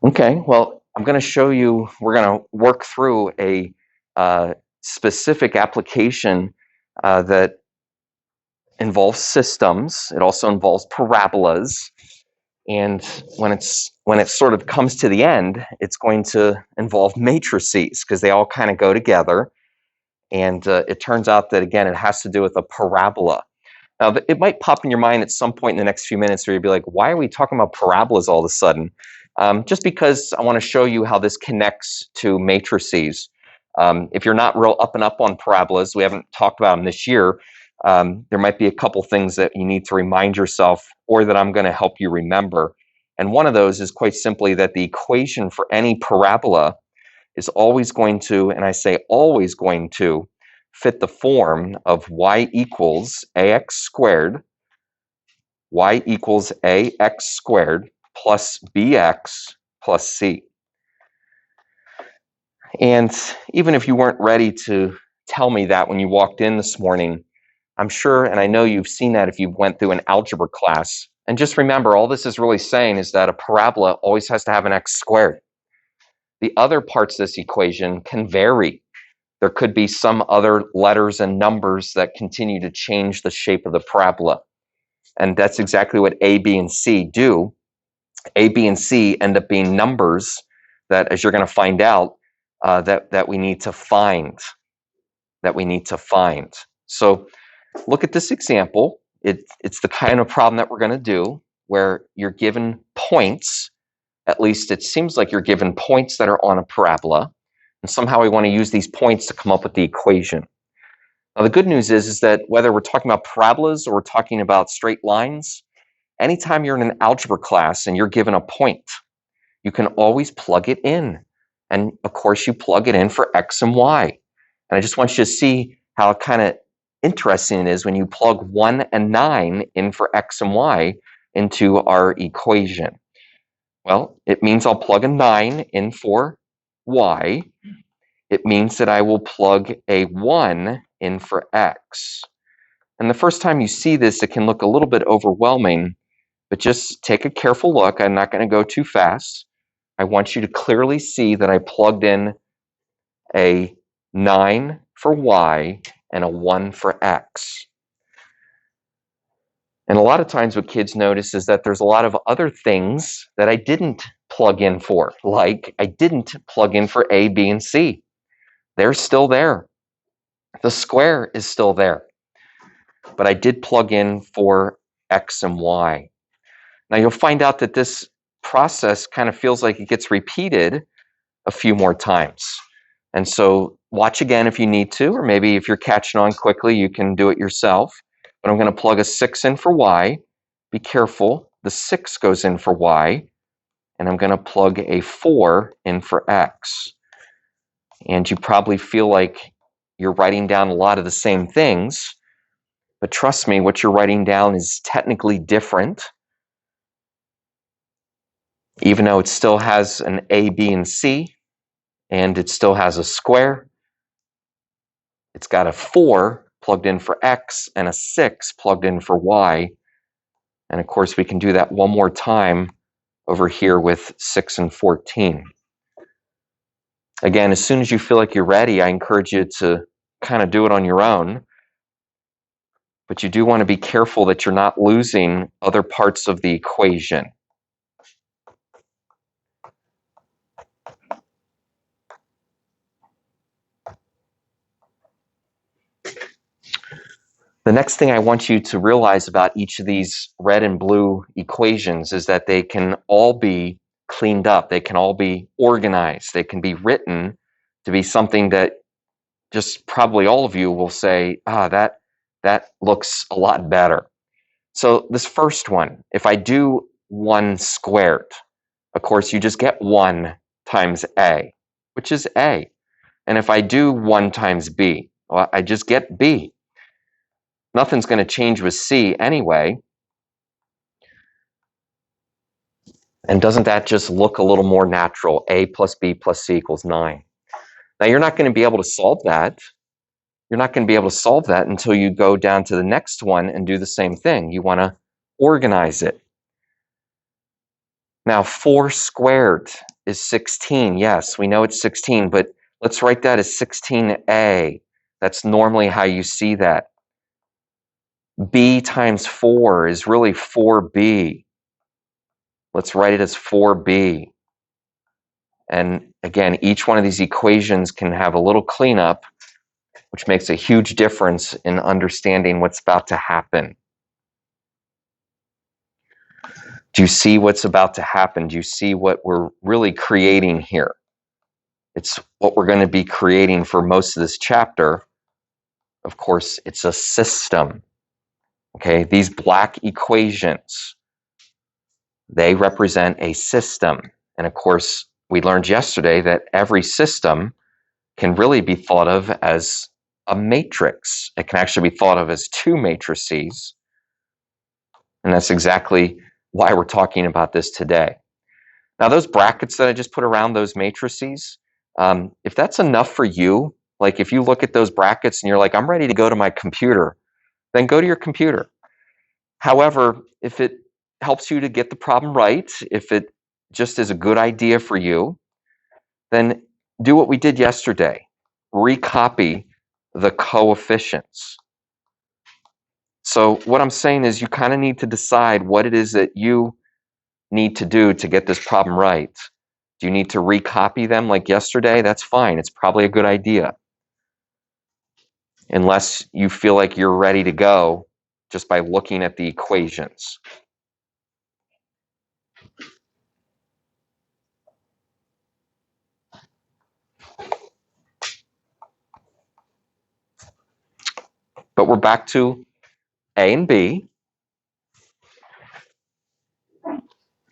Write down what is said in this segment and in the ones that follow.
Okay, well, I'm going to show you, we're going to work through a specific application that involves systems. It also involves parabolas. And when it sort of comes to the end, it's going to involve matrices because they all kind of go together. And it turns out that, again, it has to do with a parabola. Now, it might pop in your mind at some point in the next few minutes where you'd be like, why are we talking about parabolas all of a sudden? Just because I want to show you how this connects to matrices. If you're not real up and up on parabolas, we haven't talked about them this year, there might be a couple things that you need to remind yourself or that I'm going to help you remember. And one of those is quite simply that the equation for any parabola is always going to, and I say always going to, fit the form of y equals ax squared plus bx plus c. And even if you weren't ready to tell me that when you walked in this morning, I'm sure, and I know you've seen that if you went through an algebra class. And just remember, all this is really saying is that a parabola always has to have an x squared. The other parts of this equation can vary. There could be some other letters and numbers that continue to change the shape of the parabola. And that's exactly what A, B, and C do. A, B, and C end up being numbers that, as you're going to find out, that we need to find. So look at this example. It's the kind of problem that we're going to do where you're given points. At least it seems like you're given points that are on a parabola. And somehow we want to use these points to come up with the equation. Now, the good news is that whether we're talking about parabolas or we're talking about straight lines, anytime you're in an algebra class and you're given a point, you can always plug it in. And of course, you plug it in for x and y. And I just want you to see how kind of interesting it is when you plug 1 and 9 in for x and y into our equation. Well, it means I'll plug a 9 in for y. It means that I will plug a 1 in for x. And the first time you see this, it can look a little bit overwhelming, but just take a careful look. I'm not going to go too fast. I want you to clearly see that I plugged in a 9 for y and a 1 for x. And a lot of times what kids notice is that there's a lot of other things that I didn't plug in for, like I didn't plug in for A, B, and C. They're still there. The square is still there. But I did plug in for x and y. Now you'll find out that this process kind of feels like it gets repeated a few more times. And so watch again if you need to, or maybe if you're catching on quickly, you can do it yourself. But I'm going to plug a 6 in for y. Be careful, the 6 goes in for y. And I'm going to plug a 4 in for x. And you probably feel like you're writing down a lot of the same things. But trust me, what you're writing down is technically different. Even though it still has an A, B, and C, and it still has a square, it's got a 4 plugged in for x and a 6 plugged in for y. And of course, we can do that one more time over here with 6 and 14. Again, as soon as you feel like you're ready, I encourage you to kind of do it on your own. But you do want to be careful that you're not losing other parts of the equation. The next thing I want you to realize about each of these red and blue equations is that they can all be cleaned up. They can all be organized. They can be written to be something that just probably all of you will say, that looks a lot better. So this first one, if I do 1 squared, of course, you just get 1 times a, which is a. And if I do 1 times b, well, I just get b. Nothing's going to change with C anyway. And doesn't that just look a little more natural? A plus B plus C equals 9. Now, you're not going to be able to solve that. You're not going to be able to solve that until you go down to the next one and do the same thing. You want to organize it. Now, 4 squared is 16. Yes, we know it's 16, but let's write that as 16a. That's normally how you see that. B times 4 is really 4b. Let's write it as 4b. And again, each one of these equations can have a little cleanup, which makes a huge difference in understanding what's about to happen. Do you see what's about to happen? Do you see what we're really creating here? It's what we're going to be creating for most of this chapter. Of course, it's a system. Okay, these black equations, they represent a system. And of course, we learned yesterday that every system can really be thought of as a matrix. It can actually be thought of as 2 matrices. And that's exactly why we're talking about this today. Now, those brackets that I just put around those matrices, if that's enough for you, like if you look at those brackets and you're like, I'm ready to go to my computer, then go to your computer. However, if it helps you to get the problem right, if it just is a good idea for you, then do what we did yesterday. Recopy the coefficients. So what I'm saying is you kind of need to decide what it is that you need to do to get this problem right. Do you need to recopy them like yesterday? That's fine. It's probably a good idea. Unless you feel like you're ready to go just by looking at the equations. But we're back to A and B.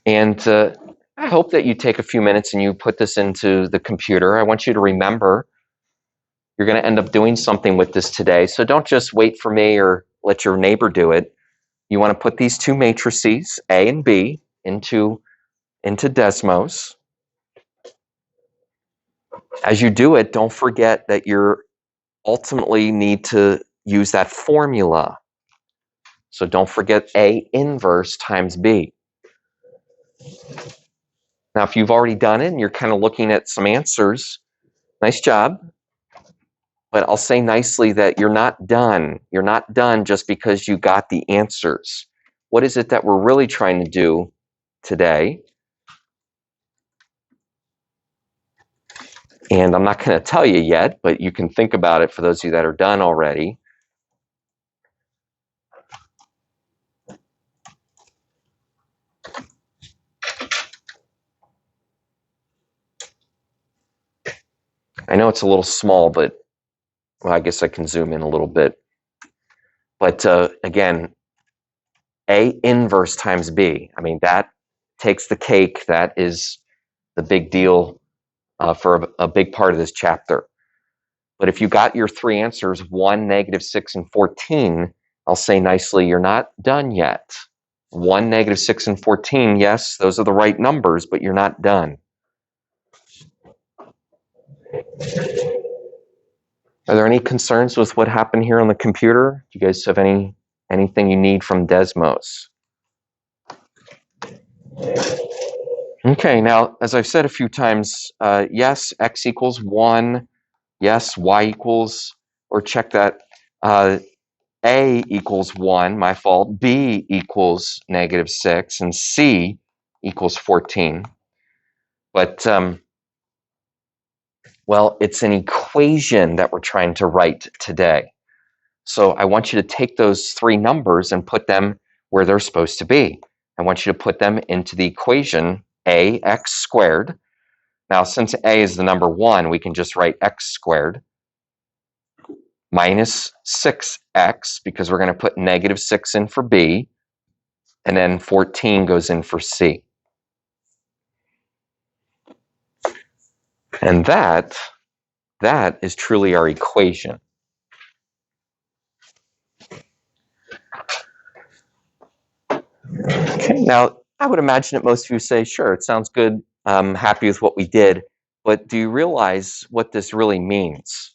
And I hope that you take a few minutes and you put this into the computer. I want you to remember you're going to end up doing something with this today. So don't just wait for me or let your neighbor do it. You want to put these 2 matrices, A and B, into Desmos. As you do it, don't forget that you ultimately need to use that formula. So don't forget A inverse times B. Now, if you've already done it and you're kind of looking at some answers, nice job. But I'll say nicely that you're not done. You're not done just because you got the answers. What is it that we're really trying to do today? And I'm not going to tell you yet, but you can think about it for those of you that are done already. I know it's a little small, but well, I guess I can zoom in a little bit. But again, A inverse times B. I mean, that takes the cake. That is the big deal for a big part of this chapter. But if you got your 3 answers, 1, -6, and 14, I'll say nicely, you're not done yet. 1, -6, and 14, yes, those are the right numbers, but you're not done. Are there any concerns with what happened here on the computer? Do you guys have anything you need from Desmos? Okay, now, as I've said a few times, yes, x equals 1. Yes, y equals, or check that, A equals 1, my fault. B equals -6, and C equals 14. But, well, it's an equation that we're trying to write today. So I want you to take those 3 numbers and put them where they're supposed to be. I want you to put them into the equation ax squared. Now, since a is the number 1, we can just write x squared minus 6x, because we're going to put -6 in for b, and then 14 goes in for c. And that is truly our equation. Okay, now I would imagine that most of you say, sure, it sounds good, I'm happy with what we did, but do you realize what this really means?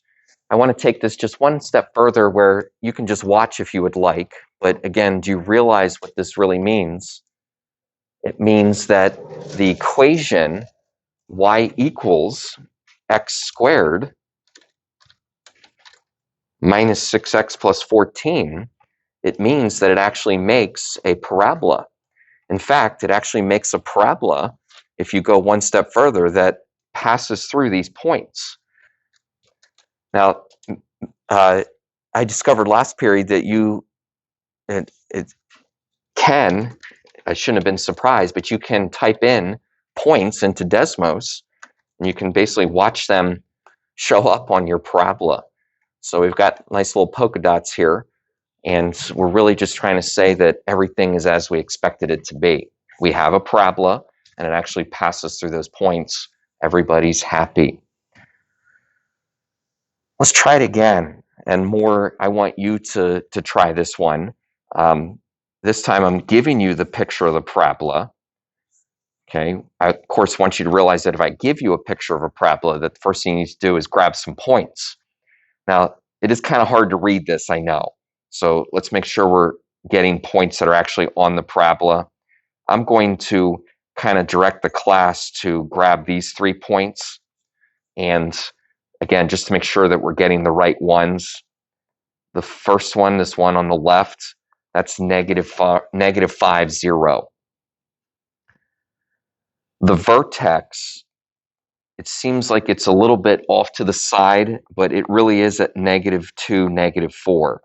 I want to take this just one step further where you can just watch if you would like, but again, do you realize what this really means? it means that the equation y equals x squared minus 6x plus 14, it means that it actually makes a parabola. In fact, it actually makes a parabola, if you go one step further, that passes through these points. Now, I discovered last period that it can, I shouldn't have been surprised, but you can type in points into Desmos, and you can basically watch them show up on your parabola. So we've got nice little polka dots here, and we're really just trying to say that everything is as we expected it to be. We have a parabola, and it actually passes through those points. Everybody's happy. Let's try it again, and more, I want you to try this one. This time I'm giving you the picture of the parabola. Okay, I, of course, want you to realize that if I give you a picture of a parabola, that the first thing you need to do is grab some points. Now, it is kind of hard to read this, I know. So let's make sure we're getting points that are actually on the parabola. I'm going to kind of direct the class to grab these 3 points. And again, just to make sure that we're getting the right ones. The first one, this one on the left, that's -5, 0. The vertex, it seems like it's a little bit off to the side, but it really is at -2, -4.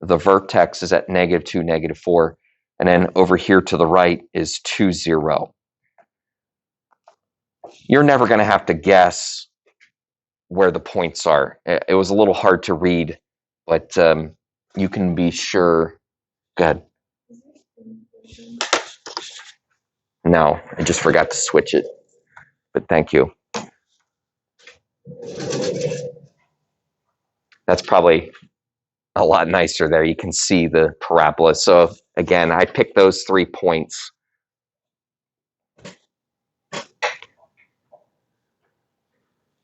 The vertex is at -2, -4. And then over here to the right is 2, 0. You're never going to have to guess where the points are. It was a little hard to read, but you can be sure. Go ahead. No, I just forgot to switch it, but thank you. That's probably a lot nicer there. You can see the parabola. So again, I picked those 3 points.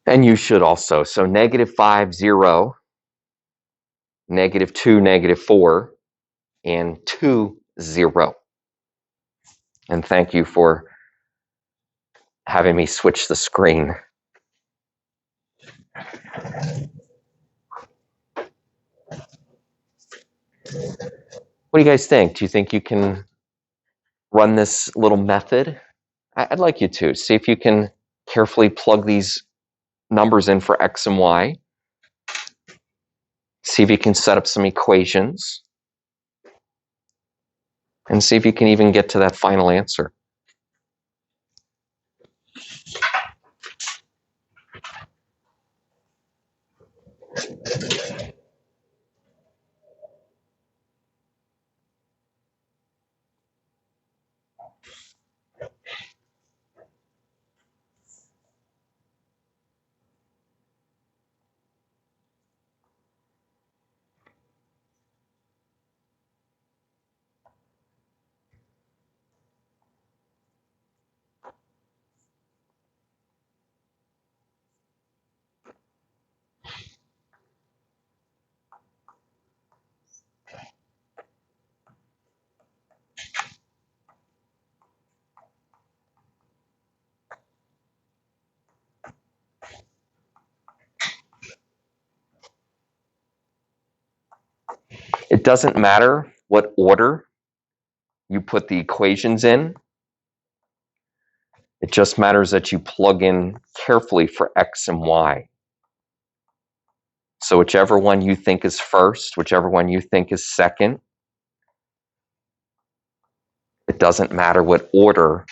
And you should also. So -5, 0, -2, -4, and 2, 0. And thank you for having me switch the screen. What do you guys think? Do you think you can run this little method? I'd like you to. See if you can carefully plug these numbers in for x and y. See if you can set up some equations. And see if you can even get to that final answer. It doesn't matter what order you put the equations in. It just matters that you plug in carefully for x and y. So whichever one you think is first, whichever one you think is second, it doesn't matter what order.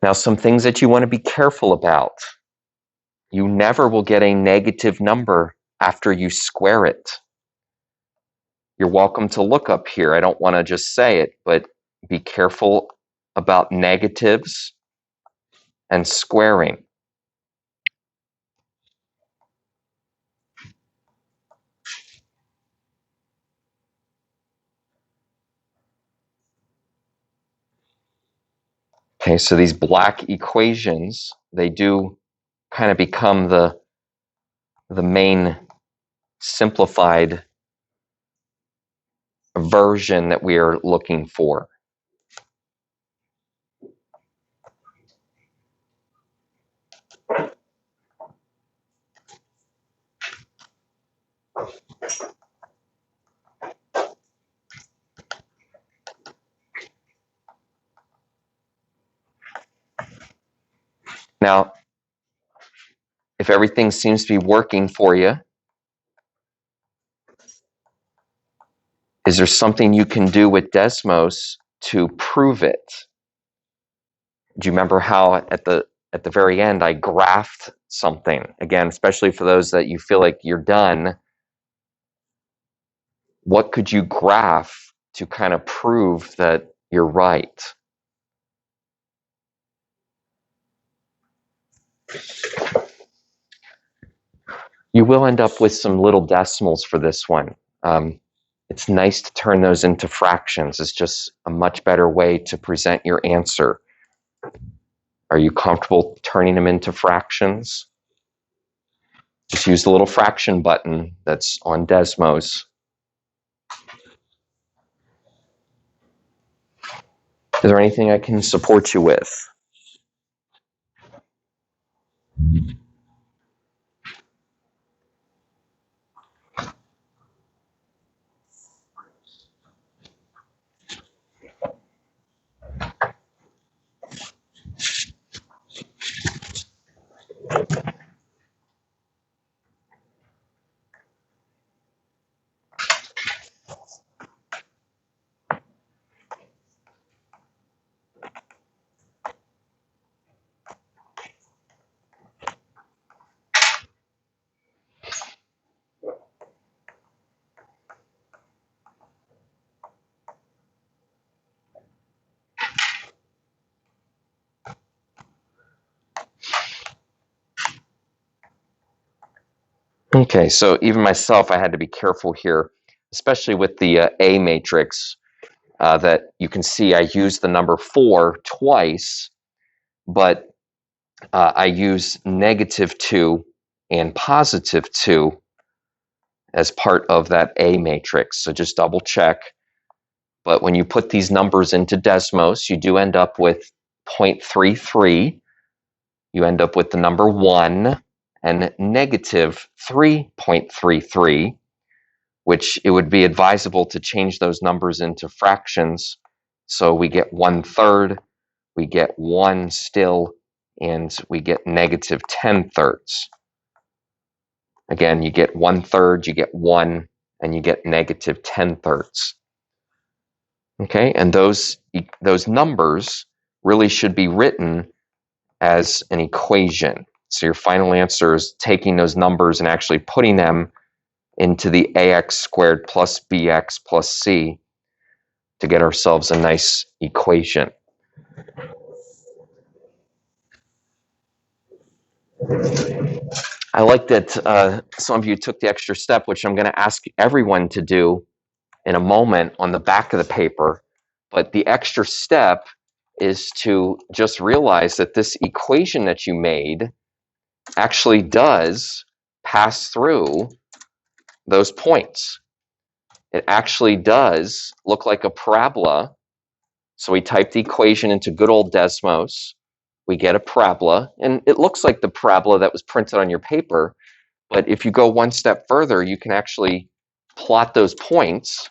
Now, some things that you want to be careful about. You never will get a negative number after you square it. You're welcome to look up here. I don't want to just say it, but be careful about negatives and squaring. Okay, so these black equations, they do kind of become the main simplified version that we are looking for. Now, if everything seems to be working for you, is there something you can do with Desmos to prove it? Do you remember how at the very end I graphed something? Again, especially for those that you feel like you're done, what could you graph to kind of prove that you're right? You will end up with some little decimals for this one. It's nice to turn those into fractions. It's just a much better way to present your answer. Are you comfortable turning them into fractions? Just use the little fraction button that's on Desmos. Is there anything I can support you with? Okay, so even myself, I had to be careful here, especially with the A matrix, that you can see I used the number 4 twice, but I use -2 and +2 as part of that A matrix. So just double check. But when you put these numbers into Desmos, you do end up with 0.33. You end up with the number 1 and -3.33, which it would be advisable to change those numbers into fractions. So we get 1/3, we get 1 still, and we get -10/3. Again, you get 1/3, you get 1, and you get -10/3. Okay, and those numbers really should be written as an equation. So your final answer is taking those numbers and actually putting them into the ax squared plus bx plus c to get ourselves a nice equation. I like that some of you took the extra step, which I'm going to ask everyone to do in a moment on the back of the paper. But the extra step is to just realize that this equation that you made actually does pass through those points. It actually does look like a parabola. So we type the equation into good old Desmos. We get a parabola, and it looks like the parabola that was printed on your paper. But if you go one step further, you can actually plot those points,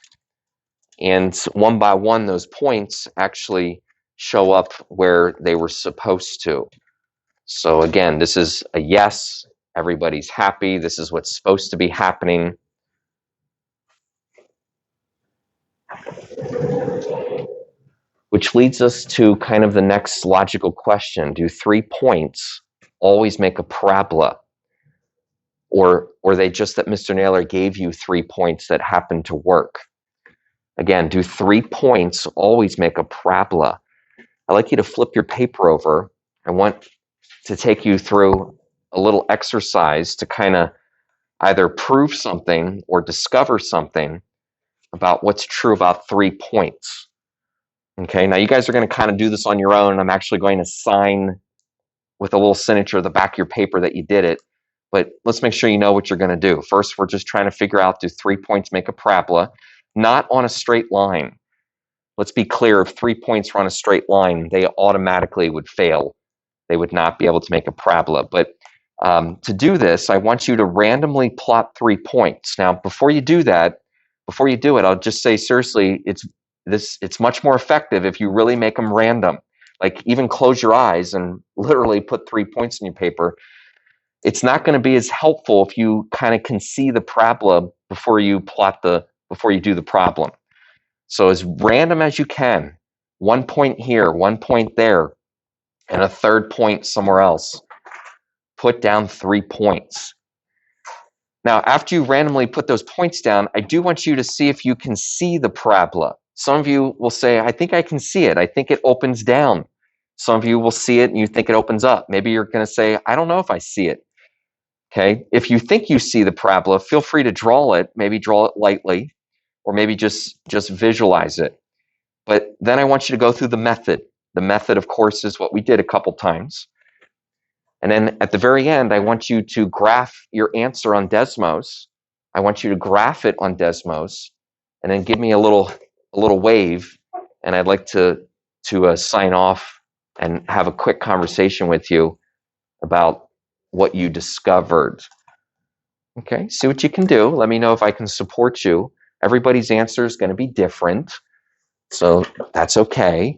and one by one, those points actually show up where they were supposed to. So again, this is a yes. Everybody's happy. This is what's supposed to be happening. Which leads us to kind of the next logical question. Do 3 points always make a parabola? Or are they just that Mr. Naylor gave you 3 points that happen to work? Again, do 3 points always make a parabola? I'd like you to flip your paper over. I want to take you through a little exercise to kind of either prove something or discover something about what's true about 3 points. Okay, now you guys are going to kind of do this on your own. I'm actually going to sign with a little signature at the back of your paper that you did it. But let's make sure you know what you're going to do. First, we're just trying to figure out, do 3 points make a parabola? Not on a straight line. Let's be clear, if 3 points were on a straight line, they automatically would fail. They would not be able to make a parabola. But to do this, I want you to randomly plot 3 points. Now, before you do that, before you do it, I'll just say seriously, it's much more effective if you really make them random. Like even close your eyes and literally put 3 points in your paper. It's not going to be as helpful if you kind of can see the parabola before you do the problem. So as random as you can, 1 point here, 1 point there, and a third point somewhere else. Put down 3 points. Now, after you randomly put those points down, I do want you to see if you can see the parabola. Some of you will say, I think I can see it. I think it opens down. Some of you will see it and you think it opens up. Maybe you're going to say, I don't know if I see it. Okay. If you think you see the parabola, feel free to draw it. Maybe draw it lightly, or maybe just visualize it. But then I want you to go through the method. The method, of course, is what we did a couple times. And then at the very end, I want you to graph your answer on Desmos. I want you to graph it on Desmos, and then give me a little wave. And I'd like to sign off and have a quick conversation with you about what you discovered. Okay, see what you can do. Let me know if I can support you. Everybody's answer is going to be different, so that's okay.